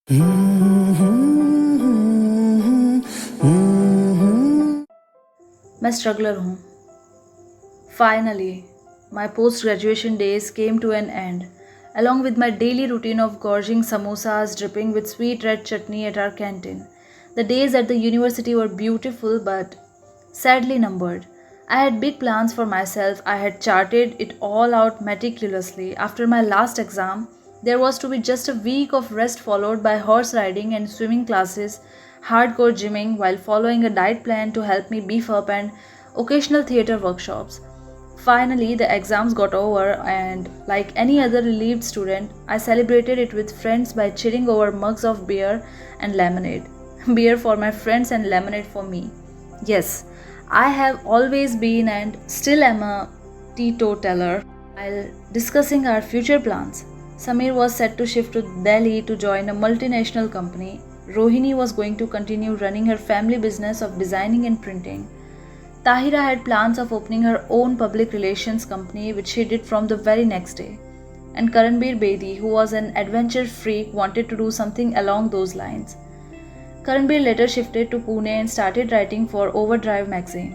मैं स्ट्रगलर हूँ. Finally, my post graduation days came to an end, along with my daily routine of gorging samosas dripping with sweet red chutney at our canteen. The days at the university were beautiful but sadly numbered. I had big plans for myself. I had charted it all out meticulously. After my last exam, there was to be just a week of rest followed by horse riding and swimming classes, hardcore gymming while following a diet plan to help me beef up, and occasional theatre workshops. Finally, the exams got over, and like any other relieved student, I celebrated it with friends by chilling over mugs of beer and lemonade. Beer for my friends and lemonade for me. Yes, I have always been and still am a teetotaler. While discussing our future plans, Samir was set to shift to Delhi to join a multinational company. Rohini was going to continue running her family business of designing and printing. Tahira had plans of opening her own public relations company, which she did from the very next day. And Karanbir Bedi, who was an adventure freak, wanted to do something along those lines. Karanbir later shifted to Pune and started writing for Overdrive magazine.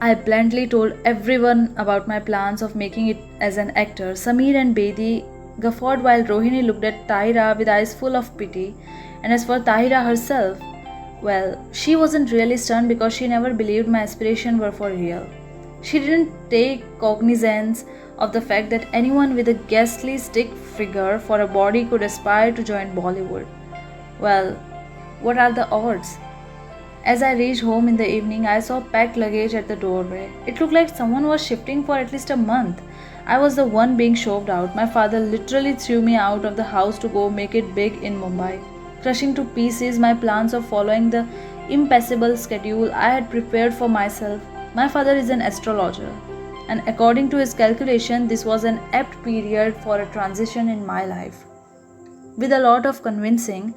I bluntly told everyone about my plans of making it as an actor. Samir and Bedi guffawed while Rohini looked at Tahira with eyes full of pity. And as for Tahira herself, well, she wasn't really stunned because she never believed my aspirations were for real. She didn't take cognizance of the fact that anyone with a ghastly stick figure for a body could aspire to join Bollywood. Well, what are the odds? As I reached home in the evening, I saw packed luggage at the doorway. It looked like someone was shifting for at least a month. I was the one being shoved out. My father literally threw me out of the house to go make it big in Mumbai, crushing to pieces my plans of following the impassable schedule I had prepared for myself. My father is an astrologer, and according to his calculation, this was an apt period for a transition in my life. With a lot of convincing,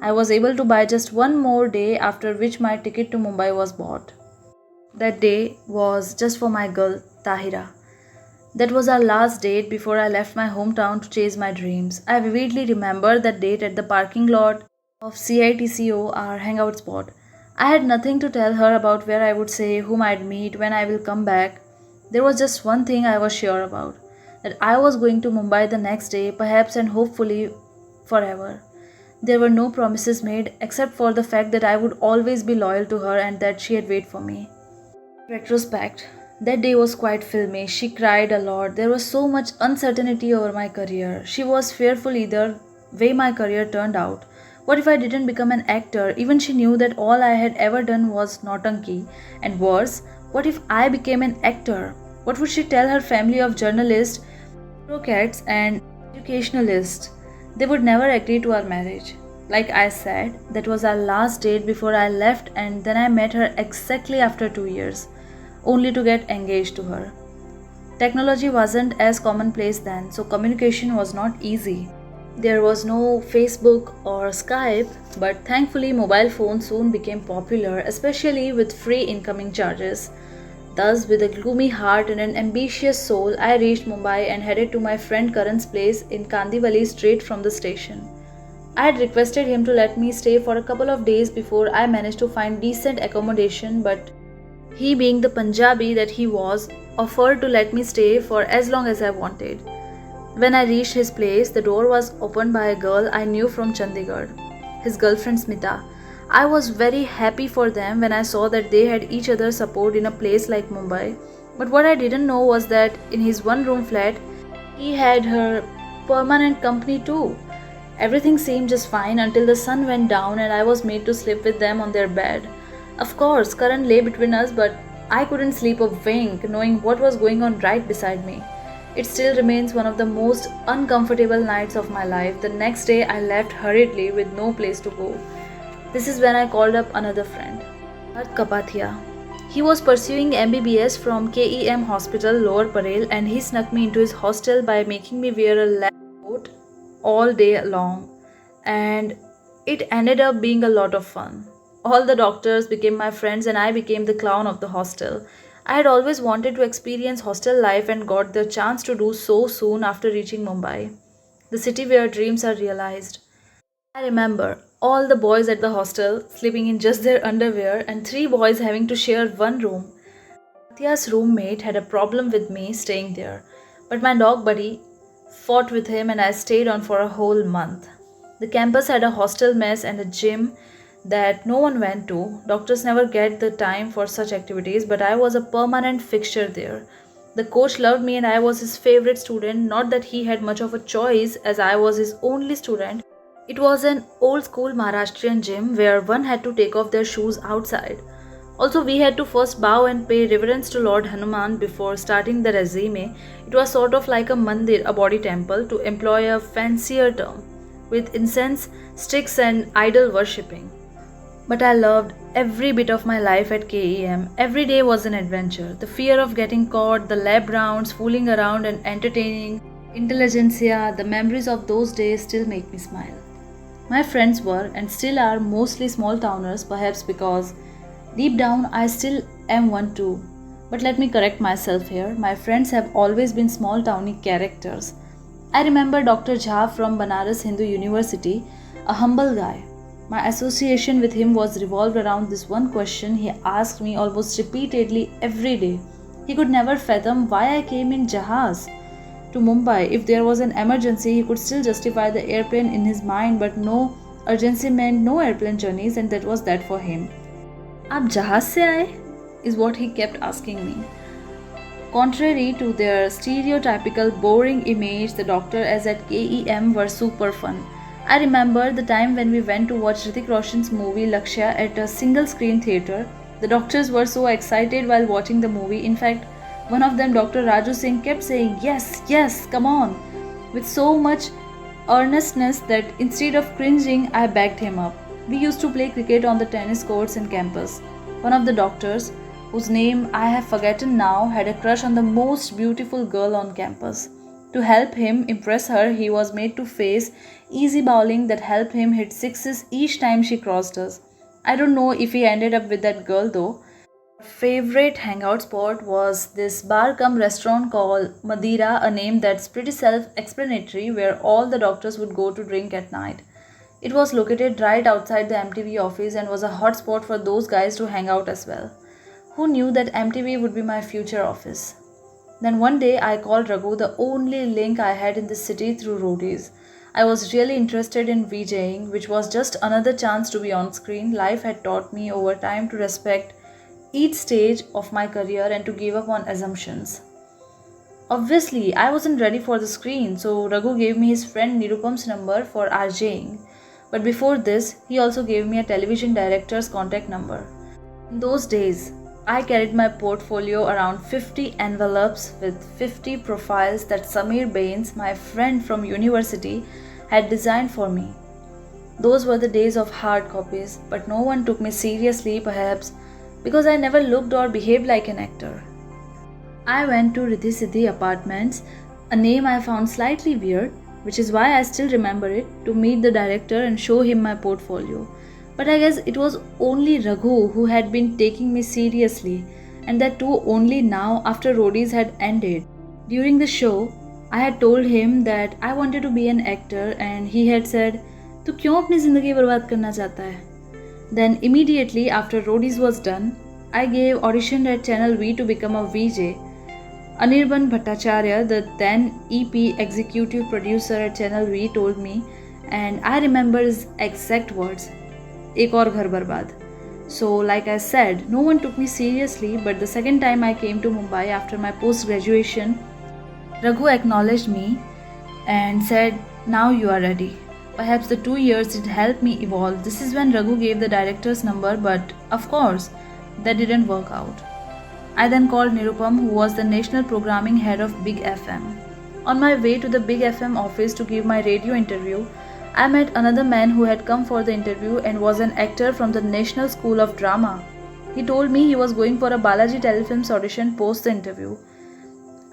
I was able to buy just one more day, after which my ticket to Mumbai was bought. That day was just for my girl, Tahira. That was our last date before I left my hometown to chase my dreams. I vividly remember that date at the parking lot of CITCO, our hangout spot. I had nothing to tell her about where I would stay, whom I'd meet, when I will come back. There was just one thing I was sure about, that I was going to Mumbai the next day, perhaps and hopefully forever. There were no promises made except for the fact that I would always be loyal to her and that she'd wait for me. Retrospect. That day was quite filmy. She cried a lot. There was so much uncertainty over my career. She was fearful either way my career turned out. What if I didn't become an actor? Even she knew that all I had ever done was nautanki. And worse, what if I became an actor? What would she tell her family of journalists, bureaucrats, and educationalists? They would never agree to our marriage. Like I said, that was our last date before I left, and then I met her exactly after 2 years, only to get engaged to her. Technology wasn't as commonplace then, so communication was not easy. There was no Facebook or Skype, but thankfully mobile phones soon became popular, especially with free incoming charges. Thus, with a gloomy heart and an ambitious soul, I reached Mumbai and headed to my friend Karan's place in Kandivali straight from the station. I had requested him to let me stay for a couple of days before I managed to find decent accommodation, but he, being the Punjabi that he was, offered to let me stay for as long as I wanted. When I reached his place, the door was opened by a girl I knew from Chandigarh, his girlfriend Smita. I was very happy for them when I saw that they had each other's support in a place like Mumbai. But what I didn't know was that in his one room flat, he had her permanent company too. Everything seemed just fine until the sun went down and I was made to sleep with them on their bed. Of course, Karan lay between us, but I couldn't sleep a wink knowing what was going on right beside me. It still remains one of the most uncomfortable nights of my life. The next day, I left hurriedly with no place to go. This is when I called up another friend, Harth Kapathia. He was pursuing MBBS from KEM Hospital, Lower Parel, and he snuck me into his hostel by making me wear a lab coat all day long. And it ended up being a lot of fun. All the doctors became my friends, and I became the clown of the hostel. I had always wanted to experience hostel life and got the chance to do so soon after reaching Mumbai, the city where dreams are realized. I remember all the boys at the hostel sleeping in just their underwear and three boys having to share one room. Satya's roommate had a problem with me staying there, but my dog buddy fought with him and I stayed on for a whole month. The campus had a hostel mess and a gym that no one went to. Doctors never get the time for such activities, but I was a permanent fixture there. The coach loved me and I was his favorite student, not that he had much of a choice as I was his only student. It was an old school Maharashtrian gym where one had to take off their shoes outside. Also, we had to first bow and pay reverence to Lord Hanuman before starting the resume. It was sort of like a mandir, a body temple, to employ a fancier term, with incense, sticks, and idol worshipping. But I loved every bit of my life at KEM. Every day was an adventure. The fear of getting caught, the lab rounds, fooling around and entertaining, intelligentsia, the memories of those days still make me smile. My friends were and still are mostly small towners, perhaps because deep down I still am one too. But let me correct myself here. My friends have always been small towny characters. I remember Dr. Jha from Banaras Hindu University, a humble guy. My association with him was revolved around this one question he asked me almost repeatedly every day. He could never fathom why I came in Jahaz to Mumbai. If there was an emergency, he could still justify the airplane in his mind, but no urgency meant no airplane journeys, and that was that for him. आप जहाज से आए? Is what he kept asking me. Contrary to their stereotypical boring image, the doctors at KEM were super fun. I remember the time when we went to watch Hrithik Roshan's movie Lakshya at a single screen theatre. The doctors were so excited while watching the movie. In fact, one of them, Dr. Raju Singh, kept saying, "Yes, yes, come on," with so much earnestness that instead of cringing, I backed him up. We used to play cricket on the tennis courts in campus. One of the doctors, whose name I have forgotten now, had a crush on the most beautiful girl on campus. To help him impress her, he was made to face easy bowling that helped him hit sixes each time she crossed us. I don't know if he ended up with that girl though. Favorite hangout spot was this bar cum restaurant called Madeira, a name that's pretty self-explanatory, where all the doctors would go to drink at night. It was located right outside the MTV office and was a hot spot for those guys to hang out as well. Who knew that MTV would be my future office? Then one day I called Raghu, the only link I had in the city, through roadies. I was really interested in VJing, which was just another chance to be on screen. Life had taught me over time to respect each stage of my career and to give up on assumptions. Obviously, I wasn't ready for the screen, so Raghu gave me his friend Nirupam's number for RJing. But before this, he also gave me a television director's contact number. In those days, I carried my portfolio around 50 envelopes with 50 profiles that Samir Bains, my friend from university, had designed for me. Those were the days of hard copies, but no one took me seriously, perhaps because I never looked or behaved like an actor. I went to Riddhi Siddhi Apartments, a name I found slightly weird, which is why I still remember it, to meet the director and show him my portfolio. But I guess it was only Raghu who had been taking me seriously, and that too only now after roadies had ended. During the show, I had told him that I wanted to be an actor, and he had said, "तू क्यों अपनी जिंदगी बर्बाद करना चाहता है?" Then immediately after roadies was done, I gave audition at Channel V to become a VJ. Anirban Bhattacharya, the then EP executive producer at Channel V, told me, and I remember his exact words, "Ek aur ghar barbad." So, like I said, no one took me seriously, but the second time I came to Mumbai after my post-graduation, Raghu acknowledged me and said, "Now you are ready." Perhaps the 2 years did help me evolve. This is when Raghu gave the director's number, but of course, that didn't work out. I then called Nirupam, who was the national programming head of Big FM. On my way to the Big FM office to give my radio interview, I met another man who had come for the interview and was an actor from the National School of Drama. He told me he was going for a Balaji Telefilms audition post the interview.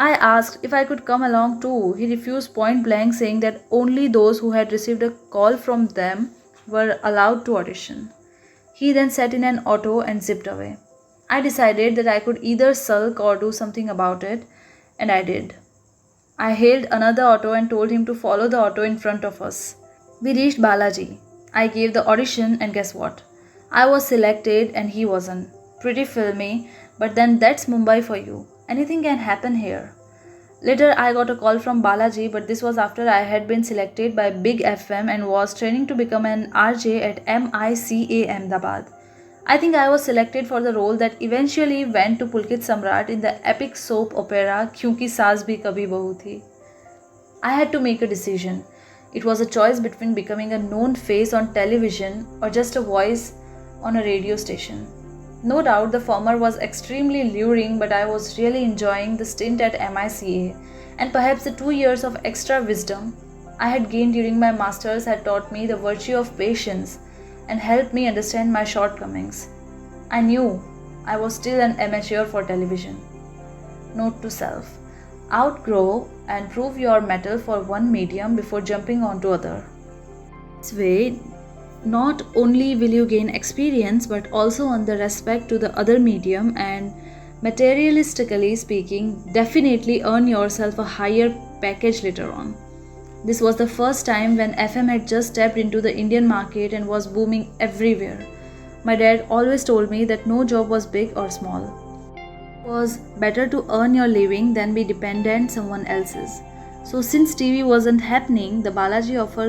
I asked if I could come along too. He refused point blank, saying that only those who had received a call from them were allowed to audition. He then sat in an auto and zipped away. I decided that I could either sulk or do something about it, and I did. I hailed another auto and told him to follow the auto in front of us. We reached Balaji. I gave the audition, and guess what? I was selected and he wasn't. Pretty filmy, but then that's Mumbai for you. Anything can happen here. Later, I got a call from Balaji, but this was after I had been selected by Big FM and was training to become an RJ at MICA Ahmedabad. I think I was selected for the role that eventually went to Pulkit Samrat in the epic soap opera Kyunki Saas Bhi Kabhi Bahu Thi. I had to make a decision. It was a choice between becoming a known face on television or just a voice on a radio station. No doubt the former was extremely luring, but I was really enjoying the stint at MICA, and perhaps the 2 years of extra wisdom I had gained during my masters had taught me the virtue of patience and helped me understand my shortcomings. I knew I was still an amateur for television. Note to self: outgrow and prove your mettle for one medium before jumping onto other. This way, not only will you gain experience but also earn the respect to the other medium, and materialistically speaking, definitely earn yourself a higher package later on. This was the first time when FM had just stepped into the Indian market and was booming everywhere. My dad always told me that no job was big or small. It was better to earn your living than be dependent someone else's. So since TV wasn't happening, the Balaji offer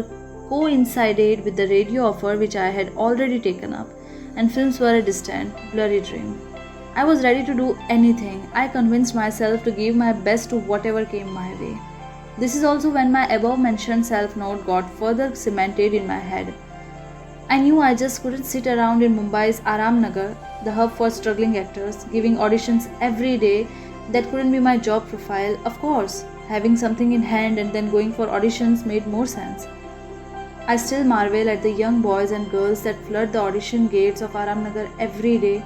coincided with the radio offer which I had already taken up, and films were a distant, blurry dream. I was ready to do anything. I convinced myself to give my best to whatever came my way. This is also when my above mentioned self-note got further cemented in my head. I knew I just couldn't sit around in Mumbai's Aram Nagar, the hub for struggling actors, giving auditions every day. That couldn't be my job profile. Of course, having something in hand and then going for auditions made more sense. I still marvel at the young boys and girls that flood the audition gates of Aram Nagar every day,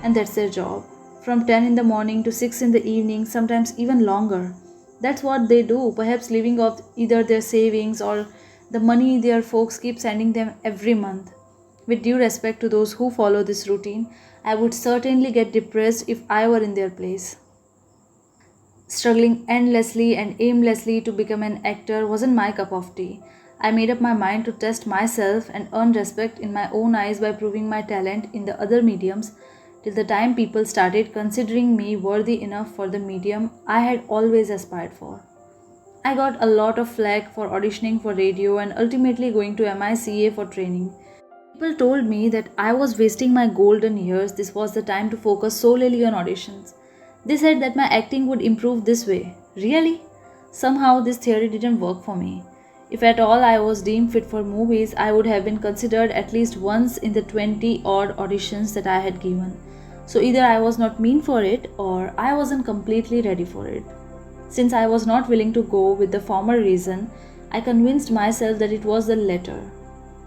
and that's their job. From 10 in the morning to 6 in the evening, sometimes even longer. That's what they do, perhaps living off either their savings or the money their folks keep sending them every month. With due respect to those who follow this routine, I would certainly get depressed if I were in their place. Struggling endlessly and aimlessly to become an actor wasn't my cup of tea. I made up my mind to test myself and earn respect in my own eyes by proving my talent in the other mediums till the time people started considering me worthy enough for the medium I had always aspired for. I got a lot of flack for auditioning for radio and ultimately going to MICA for training. People told me that I was wasting my golden years. This was the time to focus solely on auditions. They said that my acting would improve this way. Really? Somehow this theory didn't work for me. If at all I was deemed fit for movies, I would have been considered at least once in the 20 odd auditions that I had given. So either I was not mean for it or I wasn't completely ready for it. Since I was not willing to go with the former reason, I convinced myself that it was the latter.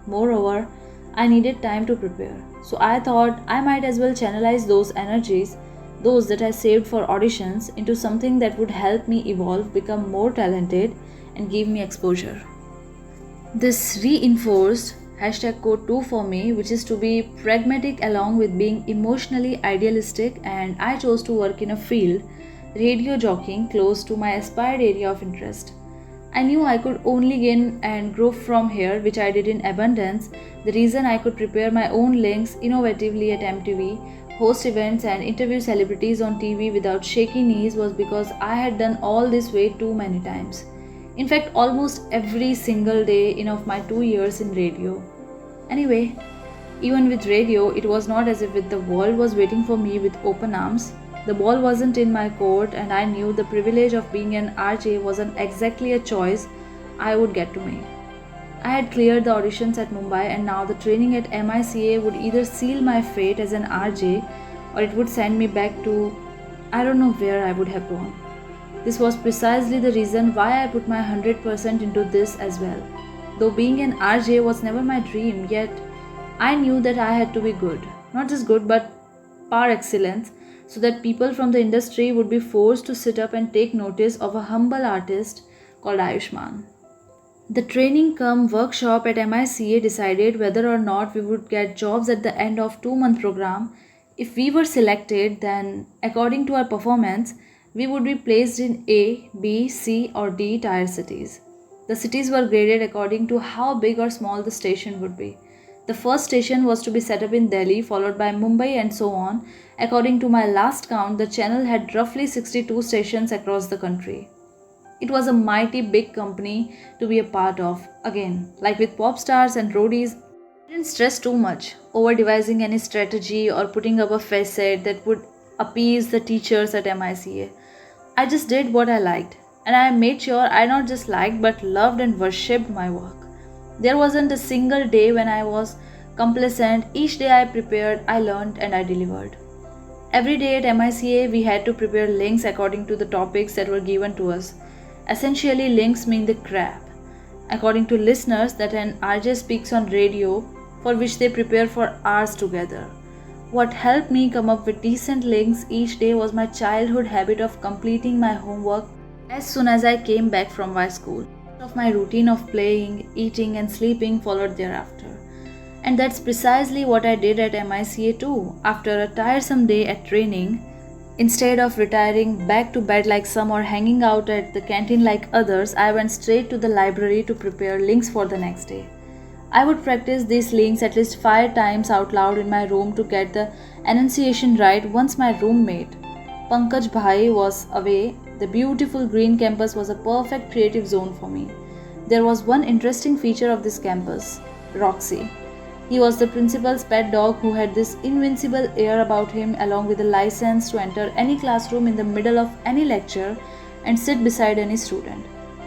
Moreover, I needed time to prepare. So I thought I might as well channelize those energies, those that I saved for auditions, into something that would help me evolve, become more talented, and give me exposure. This reinforced code 2 for me, which is to be pragmatic along with being emotionally idealistic, and I chose to work in a field, radio jockeying, close to my aspired area of interest. I knew I could only gain and grow from here, which I did in abundance. The reason I could prepare my own links innovatively at MTV, host events and interview celebrities on TV without shaky knees was because I had done all this way too many times. In fact, almost every single day in of my 2 years in radio. Anyway, even with radio, it was not as if the world was waiting for me with open arms. The ball wasn't in my court, and I knew the privilege of being an RJ wasn't exactly a choice I would get to make. I had cleared the auditions at Mumbai, and now the training at MICA would either seal my fate as an RJ or it would send me back to I don't know where I would have gone. This was precisely the reason why I put my 100% into this as well. Though being an RJ was never my dream, yet I knew that I had to be good. Not just good, but par excellence, so that people from the industry would be forced to sit up and take notice of a humble artist called Ayushmann. The training cum workshop at MICA decided whether or not we would get jobs at the end of 2-month program. If we were selected, then according to our performance, we would be placed in A, B, C or D tier cities. The cities were graded according to how big or small the station would be. The first station was to be set up in Delhi, followed by Mumbai, and so on. According to my last count, the channel had roughly 62 stations across the country. It was a mighty big company to be a part of. Again, like with pop stars and roadies, I didn't stress too much over devising any strategy or putting up a facade that would appease the teachers at MICA. I just did what I liked, and I made sure I not just liked but loved and worshipped my work. There wasn't a single day when I was complacent. Each day I prepared, I learned, and I delivered. Every day at MICA, we had to prepare links according to the topics that were given to us. Essentially, links mean the crap. According to listeners, that an RJ speaks on radio, for which they prepare for hours together. What helped me come up with decent links each day was my childhood habit of completing my homework as soon as I came back from my school. Of my routine of playing, eating, and sleeping followed thereafter. And that's precisely what I did at MICA too. After a tiresome day at training, instead of retiring back to bed like some or hanging out at the canteen like others, I went straight to the library to prepare links for the next day. I would practice these links at least 5 times out loud in my room to get the enunciation right. Once my roommate, Pankaj Bhai, was away, the beautiful green campus was a perfect creative zone for me. There was one interesting feature of this campus, Roxy. He was the principal's pet dog who had this invincible air about him, along with a license to enter any classroom in the middle of any lecture and sit beside any student.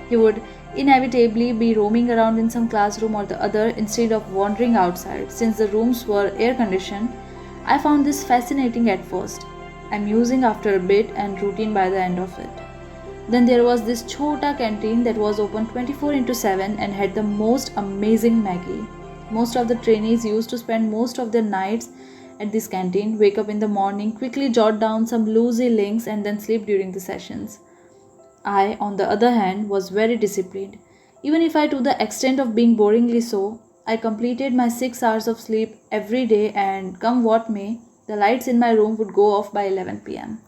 He would inevitably be roaming around in some classroom or the other instead of wandering outside. Since the rooms were air conditioned, I found this fascinating at first, amusing after a bit, and routine by the end of it. Then there was this Chota canteen that was open 24/7 and had the most amazing Maggie. Most of the trainees used to spend most of their nights at this canteen, wake up in the morning, quickly jot down some loosey links, and then sleep during the sessions. I, on the other hand, was very disciplined. Even if I to the extent of being boringly so, I completed my 6 hours of sleep every day, and come what may, the lights in my room would go off by 11 pm.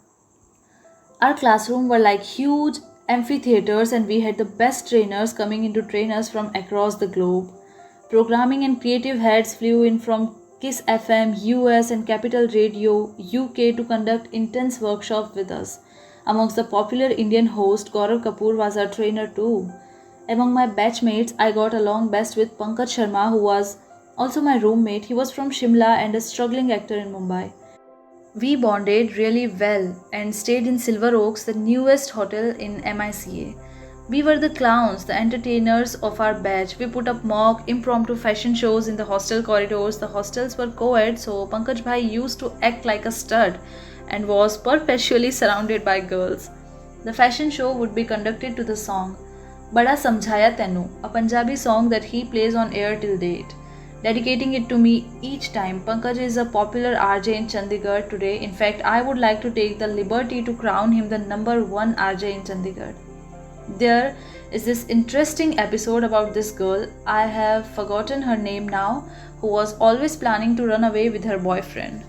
Our classrooms were like huge amphitheaters, and we had the best trainers coming in to train us from across the globe. Programming and creative heads flew in from Kiss FM, US, and Capital Radio, UK, to conduct intense workshops with us. Amongst the popular Indian host, Gaurav Kapoor was our trainer too. Among my batchmates, I got along best with Pankaj Sharma, who was also my roommate. He was from Shimla and a struggling actor in Mumbai. We bonded really well and stayed in Silver Oaks, the newest hotel in MICA. We were the clowns, the entertainers of our batch. We put up mock, impromptu fashion shows in the hostel corridors. The hostels were co-ed, so Pankaj Bhai used to act like a stud and was perpetually surrounded by girls. The fashion show would be conducted to the song Bada Samjhaya Tenu, a Punjabi song that he plays on air till date, dedicating it to me each time. Pankaj is a popular RJ in Chandigarh today. In fact, I would like to take the liberty to crown him the number 1 RJ in Chandigarh. There is this interesting episode about this girl, I have forgotten her name now, who was always planning to run away with her boyfriend,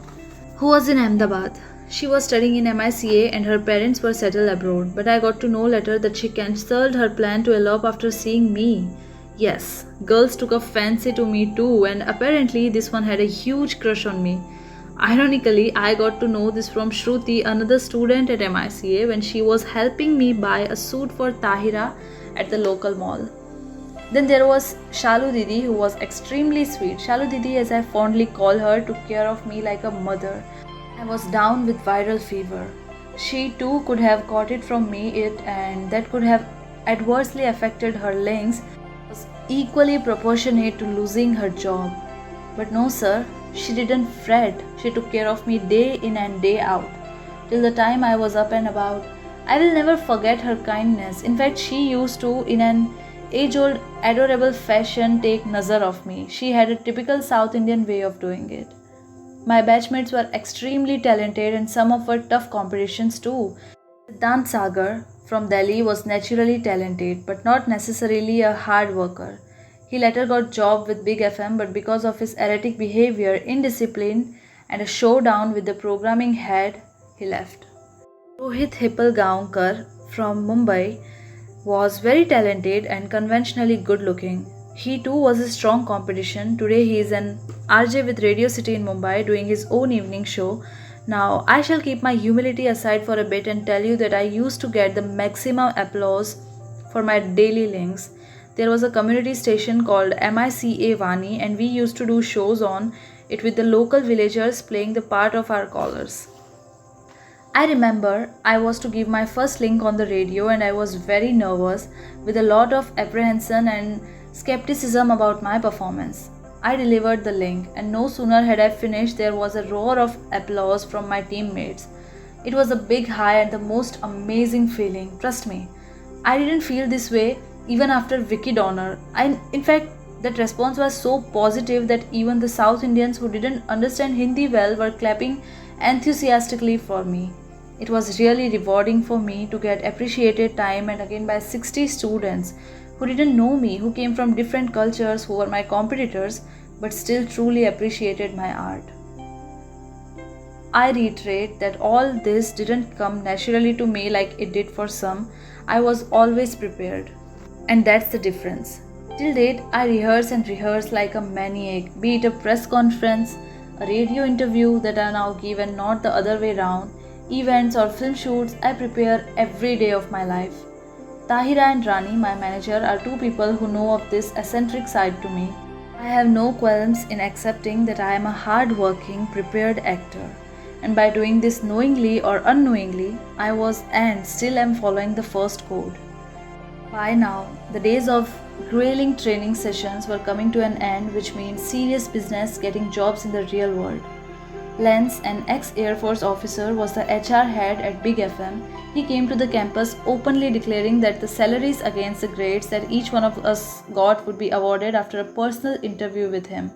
who was in Ahmedabad. She was studying in MICA and her parents were settled abroad, but I got to know later that she cancelled her plan to elope after seeing me. Yes, girls took a fancy to me too, and apparently this one had a huge crush on me. Ironically, I got to know this from Shruti, another student at MICA, when she was helping me buy a suit for Tahira at the local mall. Then there was Shalu Didi, who was extremely sweet. Shalu Didi, as I fondly call her, took care of me like a mother. I was down with viral fever. She too could have caught it from me, and that could have adversely affected her links, was equally proportionate to losing her job. But no sir, she didn't fret. She took care of me day in and day out, till the time I was up and about. I will never forget her kindness. In fact, she used to, in an age-old adorable fashion, take nazar of me. She had a typical South Indian way of doing it. My batchmates were extremely talented, and some of were tough competitions too. Siddhant Sagar from Delhi was naturally talented, but not necessarily a hard worker. He later got job with Big FM, but because of his erratic behavior, indiscipline, and a showdown with the programming head, he left. Rohit Hippalgaonkar from Mumbai was very talented and conventionally good looking. He too was a strong competition. Today he is an RJ with Radio City in Mumbai, doing his own evening show. Now, I shall keep my humility aside for a bit and tell you that I used to get the maximum applause for my daily links. There was a community station called MICA Vani, and we used to do shows on it with the local villagers playing the part of our callers. I remember I was to give my first link on the radio and I was very nervous with a lot of apprehension and skepticism about my performance. I delivered the link, and no sooner had I finished, there was a roar of applause from my teammates. It was a big high and the most amazing feeling, trust me. I didn't feel this way even after Vicky Donner. In fact, that response was so positive that even the South Indians who didn't understand Hindi well were clapping enthusiastically for me. It was really rewarding for me to get appreciated time and again by 60 students who didn't know me, who came from different cultures, who were my competitors, but still truly appreciated my art. I reiterate that all this didn't come naturally to me like it did for some. I was always prepared. And that's the difference. Till date, I rehearse like a maniac, be it a press conference, a radio interview that are now given, not the other way round, events or film shoots. I prepare every day of my life. Tahira and Rani, my manager, are two people who know of this eccentric side to me. I have no qualms in accepting that I am a hard-working, prepared actor. And by doing this knowingly or unknowingly, I was and still am following the first code. By now, the days of grueling training sessions were coming to an end, which means serious business, getting jobs in the real world. Lenz, an ex-Air Force officer, was the HR head at Big FM. He came to the campus openly declaring that the salaries against the grades that each one of us got would be awarded after a personal interview with him.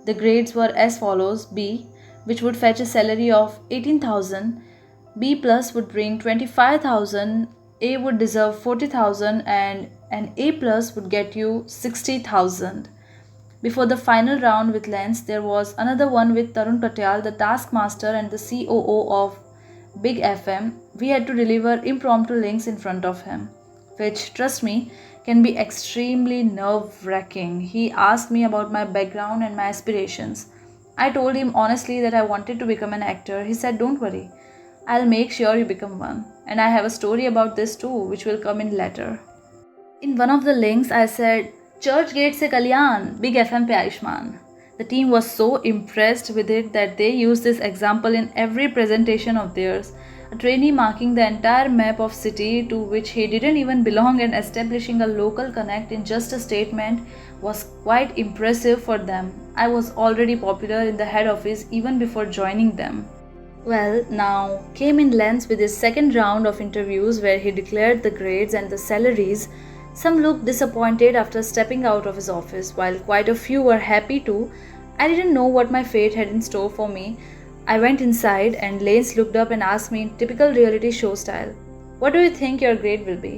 The grades were as follows: B, which would fetch a salary of 18,000, B plus would bring 25,000, A would deserve 40,000, and an A plus would get you 60,000. Before the final round with Lenz, there was another one with Tarun Patel, the taskmaster and the COO of Big FM. We had to deliver impromptu links in front of him, which, trust me, can be extremely nerve-wracking. He asked me about my background and my aspirations. I told him honestly that I wanted to become an actor. He said, "Don't worry, I'll make sure you become one." And I have a story about this too, which will come in later. In one of the links, I said, "Church gate se Kalyan, Big FM pe Ayushmann." The team was so impressed with it that they used this example in every presentation of theirs. A trainee marking the entire map of city to which he didn't even belong and establishing a local connect in just a statement was quite impressive for them. I was already popular in the head office even before joining them. Well, now came in Lenz with his second round of interviews where he declared the grades and the salaries. Some looked disappointed after stepping out of his office, while quite a few were happy too. I didn't know what my fate had in store for me. I went inside and Lenz looked up and asked me in typical reality show style, "What do you think your grade will be?"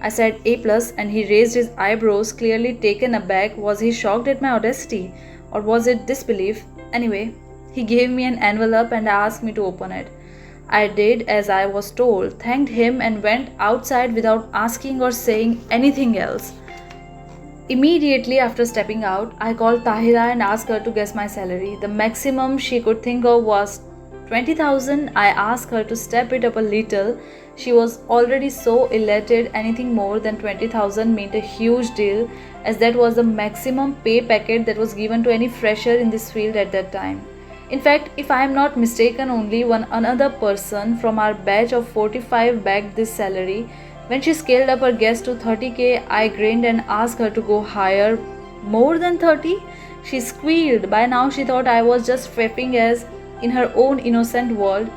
I said A plus, and he raised his eyebrows, clearly taken aback. Was he shocked at my audacity, or was it disbelief? Anyway, he gave me an envelope and asked me to open it. I did as I was told, thanked him, and went outside without asking or saying anything else. Immediately after stepping out, I called Tahira and asked her to guess my salary. The maximum she could think of was 20,000. I asked her to step it up a little. She was already so elated, anything more than 20,000 meant a huge deal, as that was the maximum pay packet that was given to any fresher in this field at that time. In fact, if I am not mistaken, only one another person from our batch of 45 bagged this salary. When she scaled up her guess to 30k, I grinned and asked her to go higher. More than 30? She squealed. By now she thought I was just fapping, as in her own innocent world,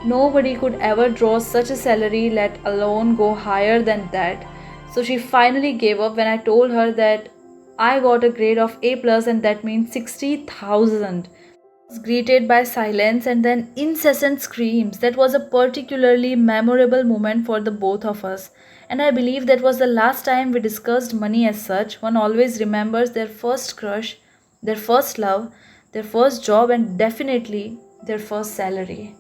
nobody could ever draw such a salary, let alone go higher than that. So she finally gave up when I told her that I got a grade of A plus and that means 60,000. Was greeted by silence and then incessant screams. That was a particularly memorable moment for the both of us, and I believe that was the last time we discussed money as such. One always remembers their first crush, their first love, their first job, and definitely their first salary.